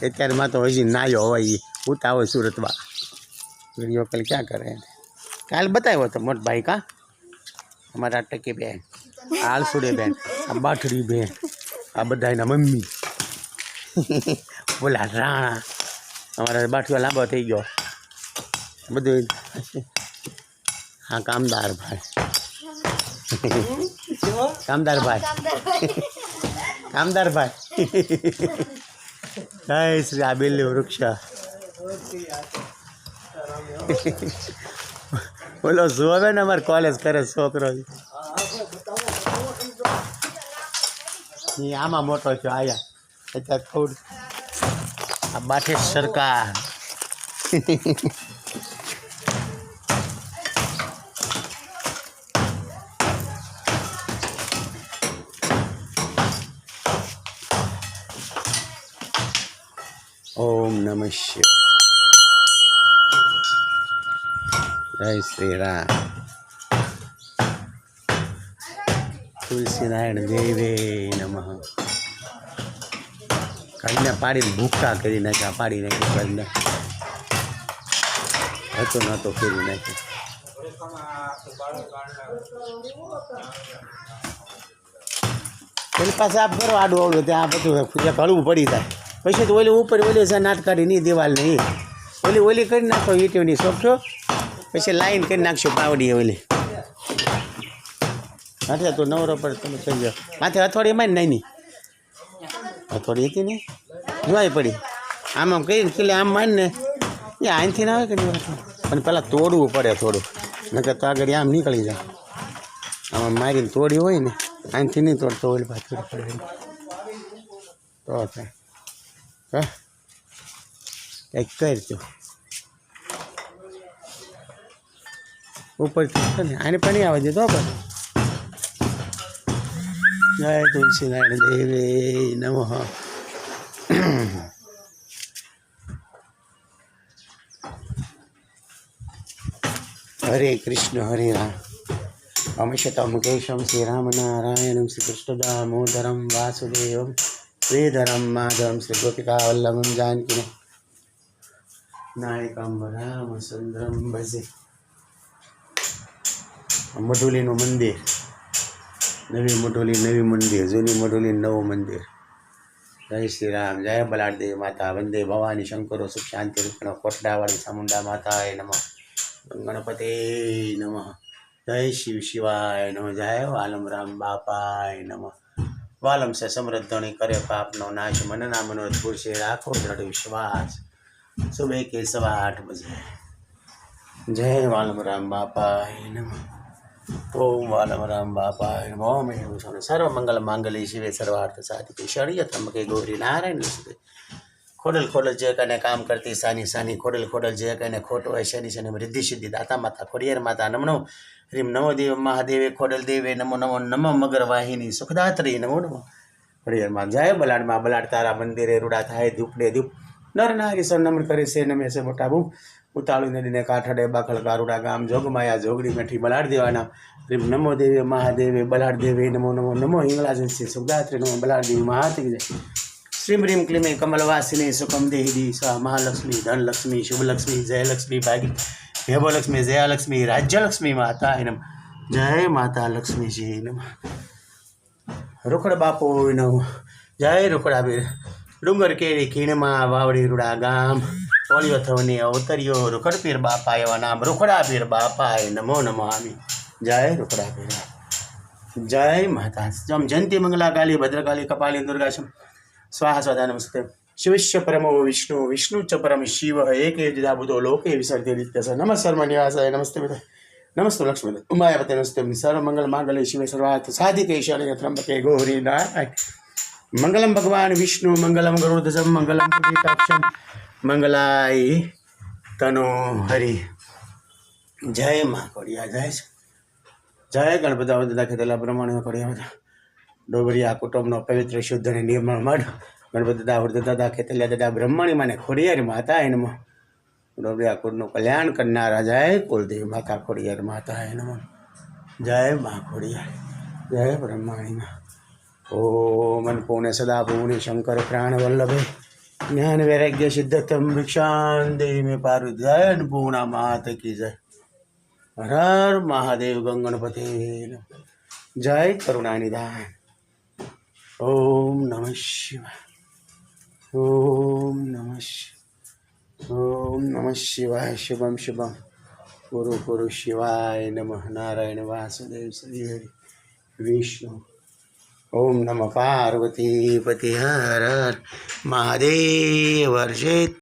અત્યારમાં તો હજી નાયો હોય એ ઉતા હોય સુરતમાં वीडियो कल क्या कर रहे थे काल बताया तो मोट भाई का हमारा टकी बहन आलसुड़ी बहन आ बाठड़ी बहन आ बधाई मम्मी बोला राणा हमारा बाठियो लांबो थी गयो બધું हाँ कामदार भाई कामदार भाई कामदार भाई श्री आ बेली वृक्ष बोलो જોવે ને અમારે કોલેજ કરે છોકરો આમાં મોટો છો આયા અત્યારે થોડું આ બાઠે સરકાર ओम नमः शिवाय जय श्री राम तुलसी नारायण देवे नमः कहीं पाड़ी भूखा करी नाख्या पाड़ी नाखी तो न तो फेरी नाखी पेली पास आप करो आडू आवड़ो त्या बधुं हलवुं पड़ी जाए पछी तो ओली ऊपर ओली नाटकाड़ी नहीं दीवाल नहीं ओली ओली कर नाखो ईटीओनी सोपशो पछी लाइन कर नाखशो पावड़ी ओली अच्छा तो नवरो पर तुम थी जाओ माथे हथौड़ी में नहीं हथौड़ी थी नहीं जुआई पड़ी आम आम कही किले आम मान ने ये आइन थी ना कि नहीं पहला तोड़व पड़े थोड़ू नकर तो आगे आम निकली जाए आम मारी तोड़ी हो ने आइन थी नहीं तोड़तो ओली बात पड़े तो કંઈક કરજો ઉપરથી ને આને પણ નહીં આવવા દેતો પણ જય તુલસી નારાયણ દેવે નમઃ हरे कृष्ण हरे राम अमिषतम केशम श्री राम नारायणम श्री कृष्ण दामोदरम वासुदेवम श्रीधरम माधवम श्री गोपिका वल्लभम जानकी नायकम राम सुंदरम भजे मढोली मंदिर नवी मंदिर जूनी मढोली नव मंदिर जय श्री राम जय बलादेव माता वंदे भवानी शंकरो सुख शांति रूपिण कोटडावाड़ी चामुंडा माताय नमः गणपते नमः जय शिव शिवाय नमः जय वालम राम बापाय नमः वालम से समृद्धि करे पाप नो नाश मनना मनोरथ पुरुषे राखो दृढ़ विश्वास सुबह के 8:15 बजे जय वालम राम बापाय नमः ओम वालम राम बापाय नमः ओम सर्व मंगल मांगल्ये शिवे सर्वार्थ साधिके शरण्य त्र्यंबके गौरी नारायण नमस्ते खोडल खोडल जय कने काम करती सानी सानी खोडल खोडल जय कने खोटो है शनि शनि रिद्धि सिद्धि दाता माता खोडियार माता नमो ह्रीम नमो देव महादेवे खोडल देवे नमो नमो नमो मगर वाहिनी सुखदात्री नमो नमो खोडियार माँ जय बलाड माँ बलाड तारा मंदिरे रूड़ा थाय धूपडे धूप नर नारी सर नमन करे से नमे से मोटा बूम उताळू नदी ने काठड़े बाखल कारुड़ा गाम जोगमाया जोगड़ी मेठी बलाड देवाना ह्रीम नमो देवे महादेवे बलाड देवे नमो नमो नमो हिंगलाजन से सुखदात्री नमो बलाड देवी महाती जय श्रीम ह्रीम क्लीम कमलवासिनी सुखम देहि स्वाहा महालक्ष्मी धनलक्ष्मी शुभलक्ष्मी जयलक्ष्मी भाग्य हेमलक्ष्मी जयालक्ष्मी राज्यलक्ष्मी माता नम जय माता लक्ष्मी जी नम रुखड़ बापो नमः जय रुखड़ा बीर डूंगर केरी खीणमा वावड़ी रूड़ा गाम ओलियो थवनी अवतरियो रुखड़ पीर बापाय नाम रुखड़ा पीर बापाय नमो नमामि जय रुखड़ा पीर जय माता जम जयंती मंगला काली भद्रकाली कपाली दुर्गाशम स्वाहा स्वाधा नमस्ते शिवश्च परमो विष्णु विष्णु च परम शिव एक बुधो लोके विसर्जते नित्यस नमः सर्वनिवासाय नमस्ते नमस्ते लक्ष्मी उमायावते नमस्ते सर्वमंगल मांगल्ये शिवे सर्वार्थ साधिके शरण्ये त्र्यंबके गौरी नारायण मंगलम भगवान विष्णु मंगलम गरुड़ध्वजम मंगलम पुंडरीकाक्षम मंगलाय तनो हरि जय माँ कोड़िया जय जय गणपति वंदना खेतला ब्रह्मण कोड़िया डोबरिया कुटुंबनो पवित्र शुद्ध ने निर्मल मठ गणपति दादा खेतलिया दादा ब्रह्मणी माने खोडियार माता नमः डोबरिया कुटुंबનું કલ્યાણ કરનારા જય કુલદેવ માતા ખોડિયાર માતા નમઃ जय माँ खोडियार जय ब्रह्माणी माँ ओम मन पुण्य सदा पुण्य शंकर प्राण वल्लभे ज्ञान वैराग्य सिद्धतम भिक्षान देवी में पार्वती जय अन्नपूर्णा माता की जय। हर हर महादेव गंगणपते नमः। जय करुणा निधान। ओम नमः शिवाय। ओम नमः शिवाय। ओम नमः शिवाय। शिवम शिवम कुरु कुरु शिवाय नमः। नारायण वासुदेव श्री हरि विष्णु। ओम नमः पार्वती पति हर हर महादेव हर